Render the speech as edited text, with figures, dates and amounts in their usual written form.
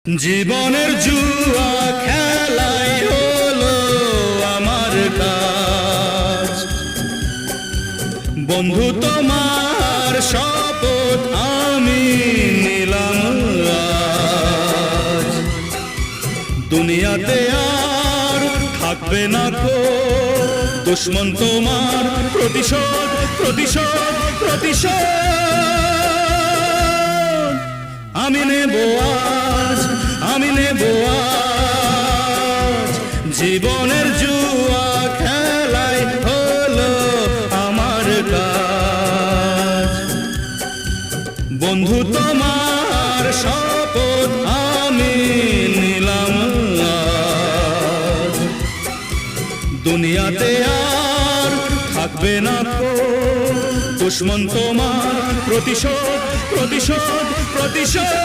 জীবনের জুয়া খেলাই হলো আমার কাজ। বন্ধু তোমার শপথ আমি নিলাম আজ। দুনিয়াতে আর থাকবে না কো দুশ্মন তোমার, প্রতিশোধ প্রতিশোধ প্রতিশোধ আমি নেব আজ, আমি নেব আজ। জীবনের জুয়া খেলাই হলো আমার কাজ। বন্ধু তোমার শপথ আমি নিলাম আজ। দুনিয়াতে আর থাকবে না কো দুশ্মন তোমার, প্রতিশোধ প্রতিশোধ প্রতিশোধ।